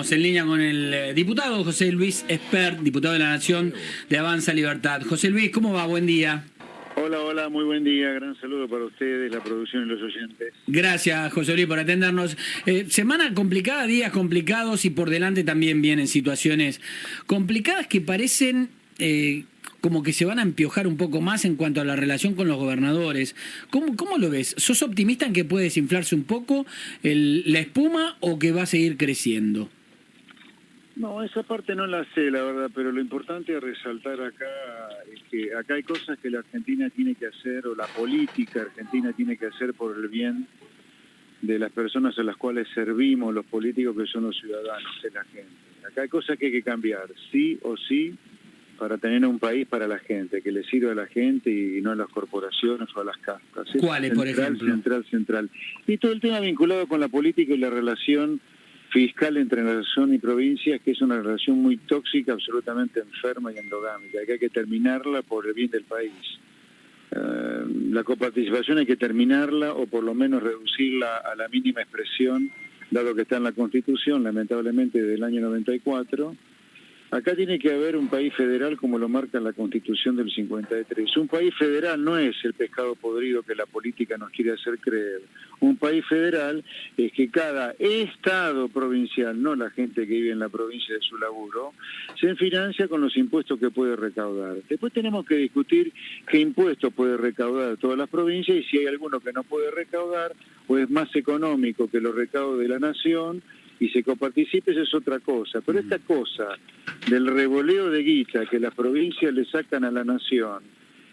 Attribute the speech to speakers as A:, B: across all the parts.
A: estamos en línea con el diputado José Luis Espert, diputado de la Nación de Avanza Libertad. José Luis, ¿cómo va? Buen día.
B: Hola, muy buen día. Gran saludo para ustedes, la producción y los oyentes.
A: Gracias, José Luis, por atendernos. Semana complicada, días complicados y por delante también vienen situaciones complicadas que parecen como que se van a empiojar un poco más en cuanto a la relación con los gobernadores. ¿Cómo lo ves? ¿Sos optimista en que puede desinflarse un poco la espuma o que va a seguir creciendo?
B: No, esa parte no la sé, la verdad, pero lo importante a resaltar acá es que acá hay cosas que la Argentina tiene que hacer, o la política argentina tiene que hacer por el bien de las personas a las cuales servimos, los políticos que son los ciudadanos, de la gente. Acá hay cosas que hay que cambiar, sí o sí, para tener un país para la gente, que le sirva a la gente y no a las corporaciones o a las castas.
A: ¿Cuáles, por ejemplo?
B: Central. Y todo el tema vinculado con la política y la relación fiscal entre nación y provincias, que es una relación muy tóxica, absolutamente enferma y endogámica, que hay que terminarla por el bien del país. La coparticipación hay que terminarla o por lo menos reducirla a la mínima expresión, dado que está en la Constitución, lamentablemente, del año 94. Acá tiene que haber un país federal como lo marca la Constitución del 53. Un país federal no es el pescado podrido que la política nos quiere hacer creer. Un país federal es que cada estado provincial, no la gente que vive en la provincia de su laburo, se financia con los impuestos que puede recaudar. Después tenemos que discutir qué impuestos puede recaudar todas las provincias y si hay alguno que no puede recaudar o es más económico que los recaudos de la nación y se coparticipe, eso es otra cosa. Pero esta cosa del revoleo de guita que las provincias le sacan a la nación,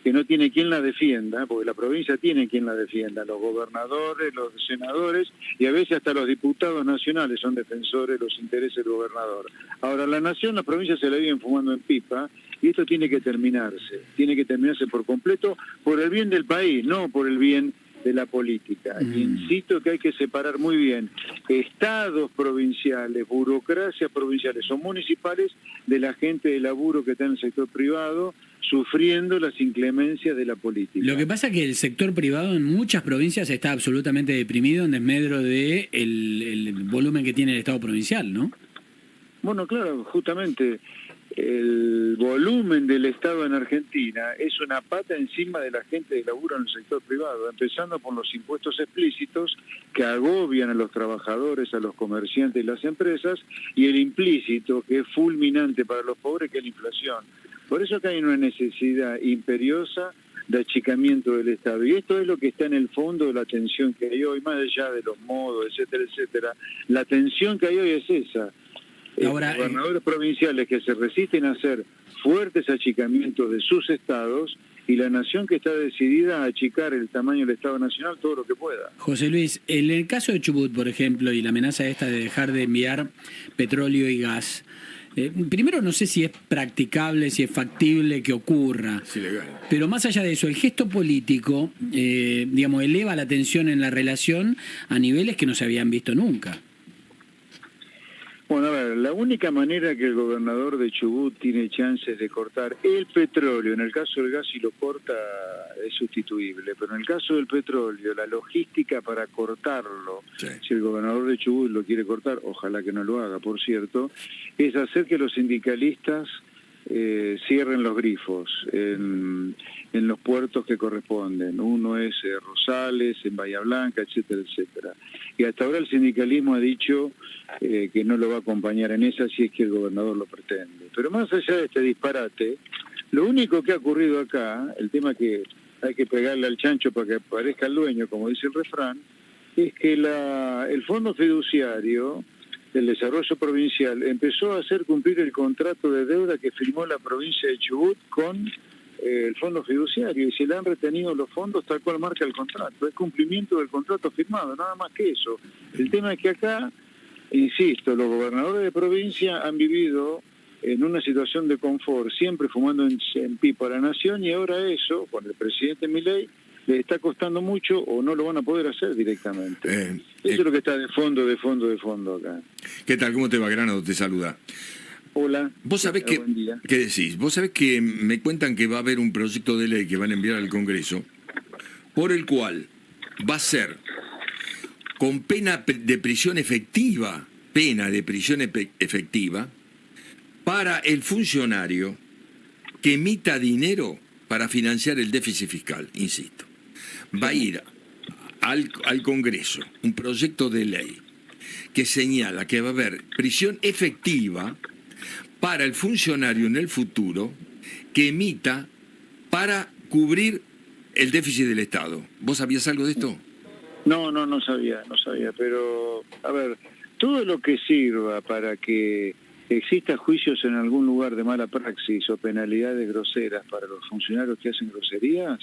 B: que no tiene quien la defienda, porque la provincia tiene quien la defienda, los gobernadores, los senadores y a veces hasta los diputados nacionales son defensores de los intereses del gobernador. Ahora, la nación, las provincias se la viven fumando en pipa y esto tiene que terminarse por completo por el bien del país, no por el bien de la política. Y insisto que hay que separar muy bien estados provinciales, burocracias provinciales o municipales de la gente de laburo que está en el sector privado sufriendo las inclemencias de la política.
A: Lo que pasa es que el sector privado en muchas provincias está absolutamente deprimido en desmedro de el volumen que tiene el Estado provincial, ¿no?
B: Bueno, claro, justamente el volumen del Estado en Argentina es una pata encima de la gente de laburo en el sector privado, empezando por los impuestos explícitos que agobian a los trabajadores, a los comerciantes y las empresas, y el implícito que es fulminante para los pobres, que es la inflación. Por eso que hay una necesidad imperiosa de achicamiento del Estado. Y esto es lo que está en el fondo de la tensión que hay hoy, más allá de los modos, etcétera, etcétera. La tensión que hay hoy es esa.
A: Ahora,
B: Gobernadores provinciales que se resisten a hacer fuertes achicamientos de sus estados y la nación que está decidida a achicar el tamaño del Estado Nacional todo lo que pueda.
A: José Luis, en el caso de Chubut, por ejemplo, y la amenaza esta de dejar de enviar petróleo y gas, primero no sé si es practicable, si es factible que ocurra.
C: Es ilegal.
A: Pero más allá de eso, el gesto político, eleva la tensión en la relación a niveles que no se habían visto nunca.
B: Bueno, a ver, la única manera que el gobernador de Chubut tiene chances de cortar el petróleo, en el caso del gas si lo corta es sustituible, pero en el caso del petróleo, la logística para cortarlo,
C: Sí.
B: si el gobernador de Chubut lo quiere cortar, ojalá que no lo haga, por cierto, es hacer que los sindicalistas cierren los grifos en los puertos que corresponden. Uno es Rosales, en Bahía Blanca, etcétera, etcétera. Y hasta ahora el sindicalismo ha dicho que no lo va a acompañar en esa si es que el gobernador lo pretende. Pero más allá de este disparate, lo único que ha ocurrido acá, el tema que hay que pegarle al chancho para que aparezca el dueño, como dice el refrán, es que el fondo fiduciario del desarrollo provincial empezó a hacer cumplir el contrato de deuda que firmó la provincia de Chubut con el fondo fiduciario, y se le han retenido los fondos tal cual marca el contrato. Es cumplimiento del contrato firmado, nada más que eso. El tema es que acá, insisto, los gobernadores de provincia han vivido en una situación de confort, siempre fumando en pipa a la nación, y ahora eso, con el presidente Milei, le está costando mucho o no lo van a poder hacer directamente. Eso es lo que está de fondo acá.
C: ¿Qué tal? ¿Cómo te va, Grano? Te saluda.
B: Hola.
C: Vos sabés que,
B: Buen día.
C: ¿qué decís? Vos sabés que me cuentan que va a haber un proyecto de ley que van a enviar al Congreso, por el cual va a ser con pena de prisión efectiva pena de prisión efectiva para el funcionario que emita dinero para financiar el déficit fiscal, insisto. Va a ir al Congreso un proyecto de ley que señala que va a haber prisión efectiva para el funcionario en el futuro que emita para cubrir el déficit del Estado. ¿Vos sabías algo de esto?
B: No sabía, pero, a ver, todo lo que sirva para que exista juicios en algún lugar de mala praxis o penalidades groseras para los funcionarios que hacen groserías,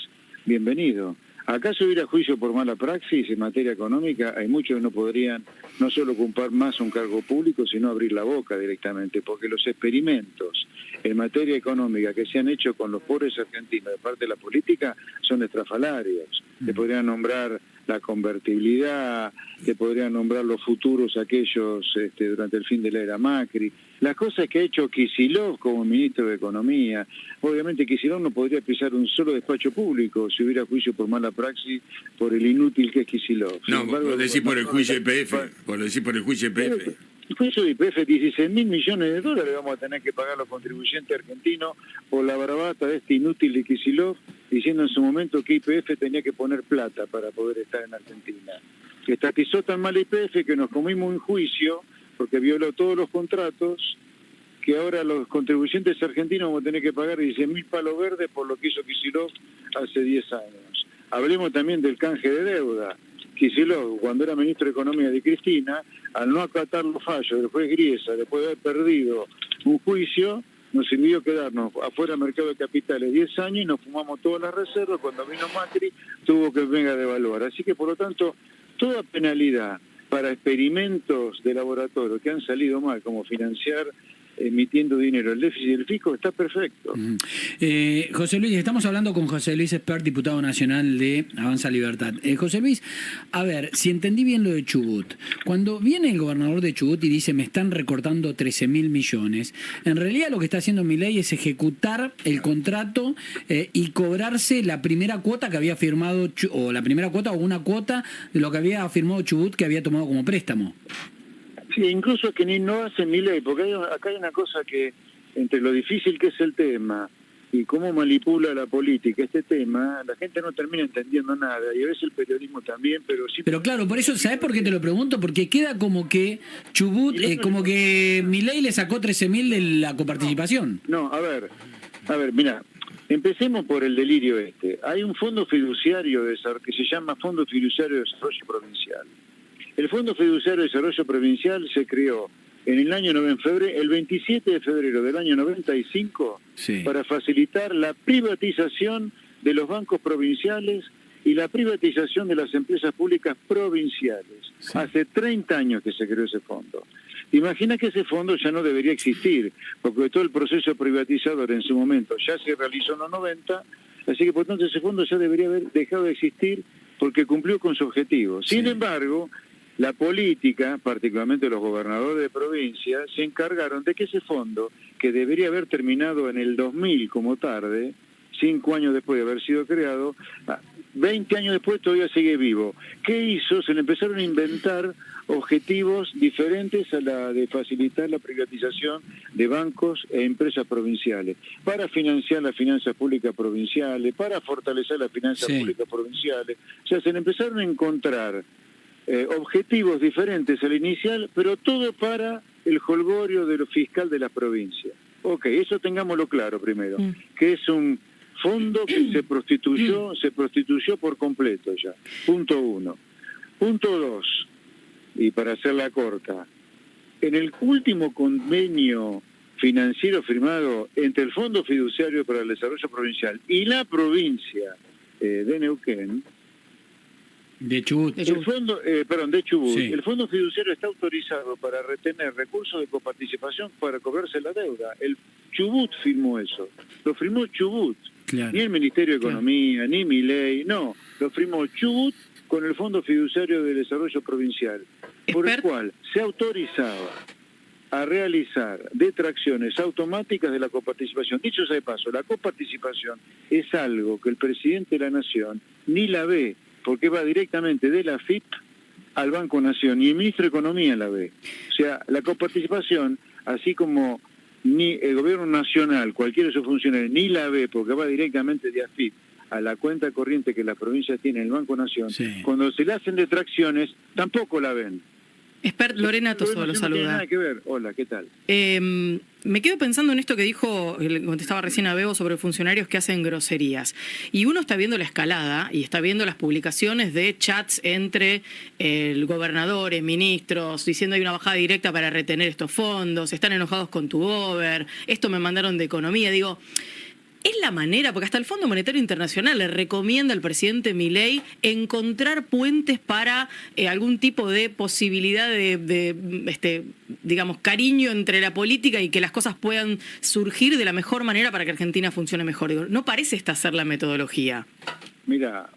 B: bienvenido. Acá si hubiera juicio por mala praxis en materia económica, hay muchos que no podrían no solo ocupar más un cargo público, sino abrir la boca directamente, porque los experimentos en materia económica que se han hecho con los pobres argentinos de parte de la política son estrafalarios. Te podrían nombrar la convertibilidad, te podrían nombrar los futuros aquellos durante el fin de la era Macri, las cosas que ha hecho Kicillof como ministro de Economía. Obviamente Kicillof no podría pisar un solo despacho público si hubiera juicio por mala praxis por el inútil que es Kicillof.
C: No, vos decís por el juicio YPF, vos decís por el juicio YPF.
B: El juicio de YPF, 16.000 millones de dólares vamos a tener que pagar los contribuyentes argentinos por la bravata de este inútil de Kicillof, diciendo en su momento que YPF tenía que poner plata para poder estar en Argentina. Que estatizó tan mal YPF que nos comimos un juicio porque violó todos los contratos, que ahora los contribuyentes argentinos vamos a tener que pagar 16.000 palos verdes por lo que hizo Kicillof hace 10 años. Hablemos también del canje de deuda. Kicillof, cuando era ministro de Economía de Cristina, al no acatar los fallos del juez Griesa, después de haber perdido un juicio, nos envió quedarnos afuera del mercado de capitales 10 años y nos fumamos todas las reservas. Cuando vino Macri, tuvo que venga a devaluar. Así que, por lo tanto, toda penalidad para experimentos de laboratorio que han salido mal, como financiar emitiendo dinero, el déficit del fisco está perfecto.
A: José Luis, estamos hablando con José Luis Espert, diputado nacional de Avanza Libertad. José Luis, a ver, si entendí bien lo de Chubut, cuando viene el gobernador de Chubut y dice me están recortando 13.000 millones, en realidad lo que está haciendo Milei es ejecutar el contrato y cobrarse la primera cuota que había firmado, o la primera cuota o una cuota de lo que había firmado Chubut que había tomado como préstamo.
B: Sí, incluso que ni no hace Milei, porque acá hay una cosa que, entre lo difícil que es el tema y cómo manipula la política este tema, la gente no termina entendiendo nada, y a veces el periodismo también, pero sí...
A: Pero claro, por eso, ¿sabés por qué te lo pregunto? Porque queda como que Chubut, como que Milei le sacó 13.000 de la coparticipación.
B: No, a ver, mira, empecemos por el delirio este. Hay un fondo fiduciario que se llama Fondo Fiduciario de Desarrollo Provincial. El Fondo Fiduciario de Desarrollo Provincial se creó en el año el 27 de febrero del año 95
A: sí,
B: para facilitar la privatización de los bancos provinciales y la privatización de las empresas públicas provinciales.
A: Sí.
B: Hace 30 años que se creó ese fondo. Imagina que ese fondo ya no debería existir, porque todo el proceso privatizador en su momento ya se realizó en los 90, así que por tanto ese fondo ya debería haber dejado de existir porque cumplió con su objetivo. Sin embargo, la política, particularmente los gobernadores de provincia, se encargaron de que ese fondo, que debería haber terminado en el 2000 como tarde, 5 años después de haber sido creado, 20 años después todavía sigue vivo. ¿Qué hizo? Se le empezaron a inventar objetivos diferentes a la de facilitar la privatización de bancos e empresas provinciales, para financiar las finanzas públicas provinciales, para fortalecer las finanzas públicas provinciales. O sea, se le empezaron a encontrar objetivos diferentes al inicial, pero todo para el jolgorio de lo fiscal de las provincias. Ok, eso tengámoslo claro primero, que es un fondo que se prostituyó por completo ya. Punto 1. Punto 2, y para hacerla corta, en el último convenio financiero firmado entre el Fondo Fiduciario para el Desarrollo Provincial y la provincia de Neuquén,
A: de Chubut.
B: de Chubut.
A: Sí.
B: El Fondo Fiduciario está autorizado para retener recursos de coparticipación para cobrarse la deuda. El Chubut firmó eso. Lo firmó Chubut.
A: Claro.
B: Ni el Ministerio de Economía, ni Milei, no. Lo firmó Chubut con el Fondo Fiduciario de Desarrollo Provincial, por el cual se autorizaba a realizar detracciones automáticas de la coparticipación. Dicho sea de paso, la coparticipación es algo que el presidente de la Nación ni la ve, porque va directamente de la AFIP al Banco Nación, ni el ministro de Economía la ve. O sea, la coparticipación, así como ni el gobierno nacional, cualquiera de sus funcionarios, ni la ve, porque va directamente de AFIP a la cuenta corriente que la provincia tiene en el Banco Nación,
A: Sí.
B: cuando se le hacen detracciones, tampoco la ven.
D: Lorena
B: El
D: Toso
B: gobierno
D: lo
B: no tiene
D: saluda.
B: nada que ver. Hola, ¿qué tal?
D: Me quedo pensando en esto que dijo, le contestaba recién a Bebo sobre funcionarios que hacen groserías. Y uno está viendo la escalada y está viendo las publicaciones de chats entre gobernadores, ministros, diciendo hay una bajada directa para retener estos fondos, están enojados con tu gober, esto me mandaron de economía. Digo, es la manera, porque hasta el Fondo Monetario Internacional le recomienda al presidente Milei encontrar puentes para algún tipo de posibilidad de digamos, cariño entre la política y que las cosas puedan surgir de la mejor manera para que Argentina funcione mejor. Digo, no parece esta ser la metodología.
B: Mira,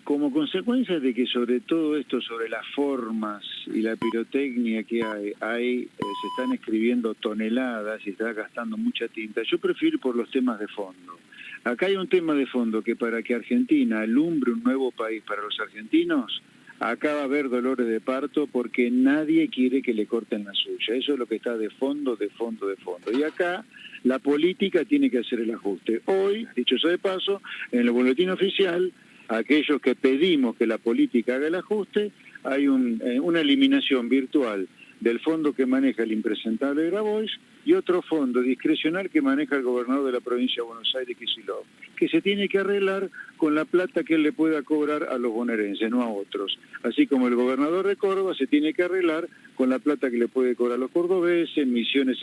B: como consecuencia de que sobre todo esto, sobre las formas y la pirotecnia que hay se están escribiendo toneladas y se está gastando mucha tinta, yo prefiero ir por los temas de fondo. Acá hay un tema de fondo que para que Argentina alumbre un nuevo país para los argentinos, acá va a haber dolores de parto porque nadie quiere que le corten la suya. Eso es lo que está de fondo, de fondo, de fondo. Y acá la política tiene que hacer el ajuste. Hoy, dicho eso de paso, en el boletín oficial, aquellos que pedimos que la política haga el ajuste, hay una eliminación virtual del fondo que maneja el impresentable Grabois y otro fondo discrecional que maneja el gobernador de la provincia de Buenos Aires, Kicillof, que se tiene que arreglar con la plata que él le pueda cobrar a los bonaerenses, no a otros. Así como el gobernador de Córdoba se tiene que arreglar con la plata que le puede cobrar a los cordobeses, en Misiones.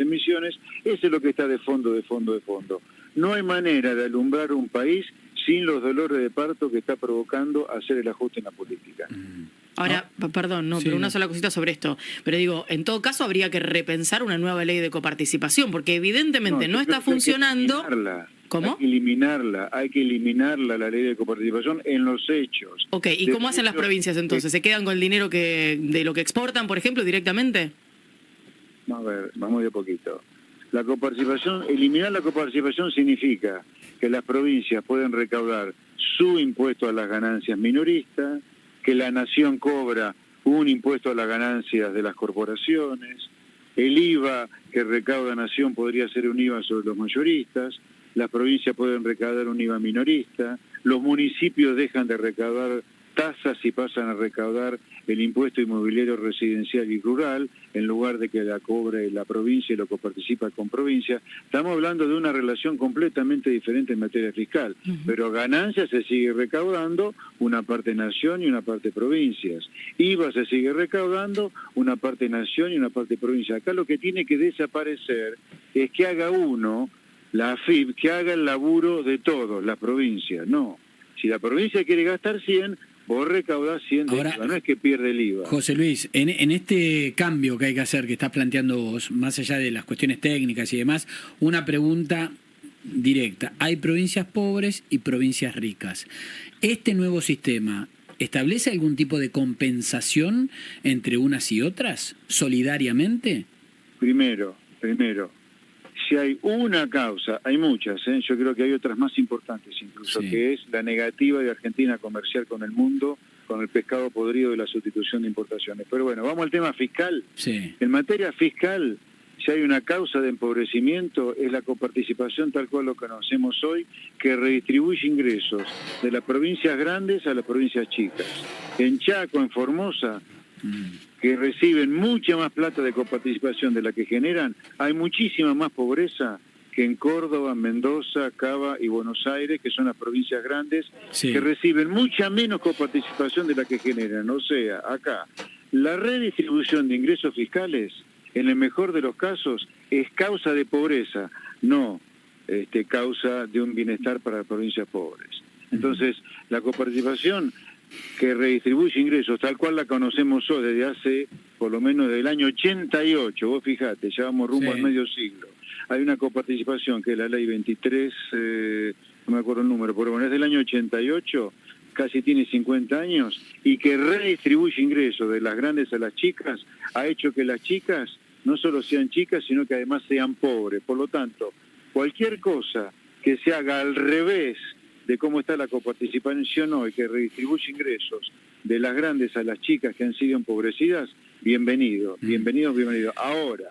B: Eso es lo que está de fondo, de fondo, de fondo. No hay manera de alumbrar un país sin los dolores de parto que está provocando hacer el ajuste en la política.
D: Ahora, perdón,
A: Sí.
D: pero una sola cosita sobre esto. Pero digo, en todo caso habría que repensar una nueva ley de coparticipación, porque evidentemente no
B: yo
D: está
B: creo que
D: funcionando.
B: Hay que eliminarla.
D: ¿Cómo?
B: Hay que eliminarla la ley de coparticipación en los hechos.
D: Ok, ¿y cómo hacen las provincias entonces? ¿Se quedan con el dinero de lo que exportan, por ejemplo, directamente?
B: A ver, vamos de a poquito. La coparticipación, eliminar la coparticipación significa que las provincias pueden recaudar su impuesto a las ganancias minoristas, que la nación cobra un impuesto a las ganancias de las corporaciones, el IVA que recauda nación podría ser un IVA sobre los mayoristas, las provincias pueden recaudar un IVA minorista, los municipios dejan de recaudar tasas y pasan a recaudar el impuesto inmobiliario residencial y rural, en lugar de que la cobre la provincia y lo coparticipa con provincia. Estamos hablando de una relación completamente diferente en materia fiscal, pero ganancias se sigue recaudando, una parte nación y una parte provincias. IVA se sigue recaudando, una parte nación y una parte provincia. Acá lo que tiene que desaparecer es que haga la AFIP, que haga el laburo de todos, las provincias. No, si la provincia quiere gastar 100, vos recaudás 100 de
A: Ahora,
B: IVA, no es que pierde el IVA.
A: José Luis, en este cambio que hay que hacer, que estás planteando vos, más allá de las cuestiones técnicas y demás, una pregunta directa. Hay provincias pobres y provincias ricas. ¿Este nuevo sistema establece algún tipo de compensación entre unas y otras, solidariamente?
B: Primero, si hay una causa, hay muchas, yo creo que hay otras más importantes incluso,
A: Sí.
B: que es la negativa de Argentina a comerciar con el mundo, con el pescado podrido de la sustitución de importaciones. Pero bueno, vamos al tema fiscal.
A: Sí.
B: En materia fiscal, si hay una causa de empobrecimiento, es la coparticipación tal cual lo conocemos hoy, que redistribuye ingresos de las provincias grandes a las provincias chicas. En Chaco, en Formosa, que reciben mucha más plata de coparticipación de la que generan, hay muchísima más pobreza que en Córdoba, Mendoza, Cava y Buenos Aires, que son las provincias grandes,
A: Sí.
B: que reciben mucha menos coparticipación de la que generan. O sea, acá, la redistribución de ingresos fiscales, en el mejor de los casos, es causa de pobreza, no causa de un bienestar para las provincias pobres. Entonces, la coparticipación que redistribuye ingresos, tal cual la conocemos hoy desde hace, por lo menos desde el año 88, vos fijate, ya vamos rumbo
A: Sí.
B: al medio siglo. Hay una coparticipación que es la ley 23, no me acuerdo el número, pero bueno, es del año 88, casi tiene 50 años, y que redistribuye ingresos de las grandes a las chicas, ha hecho que las chicas no solo sean chicas, sino que además sean pobres. Por lo tanto, cualquier cosa que se haga al revés de cómo está la coparticipación hoy, que redistribuye ingresos de las grandes a las chicas que han sido empobrecidas, bienvenidos. Ahora,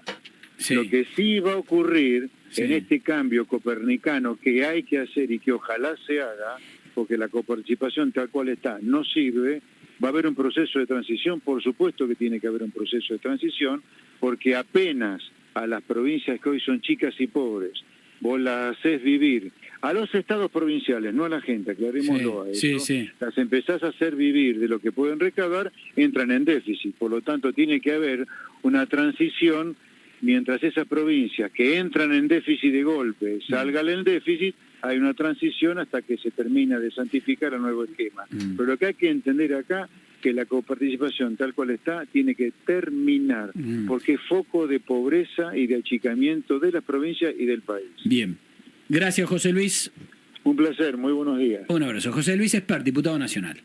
A: Sí.
B: lo que sí va a ocurrir
A: Sí.
B: en este cambio copernicano que hay que hacer y que ojalá se haga, porque la coparticipación tal cual está no sirve, va a haber un proceso de transición, por supuesto que tiene que haber un proceso de transición, porque apenas a las provincias que hoy son chicas y pobres, vos las haces vivir, a los estados provinciales, no a la gente, aclarémoslo a eso,
A: sí.
B: las empezás a hacer vivir de lo que pueden recaudar, entran en déficit, por lo tanto tiene que haber una transición mientras esas provincias que entran en déficit de golpe salgan en déficit, hay una transición hasta que se termina de santificar el nuevo esquema. Pero lo que hay que entender acá que la coparticipación tal cual está tiene que terminar, porque es foco de pobreza y de achicamiento de las provincias y del país.
A: Bien. Gracias, José Luis.
B: Un placer, muy buenos días.
A: Un abrazo. José Luis Espert, diputado nacional.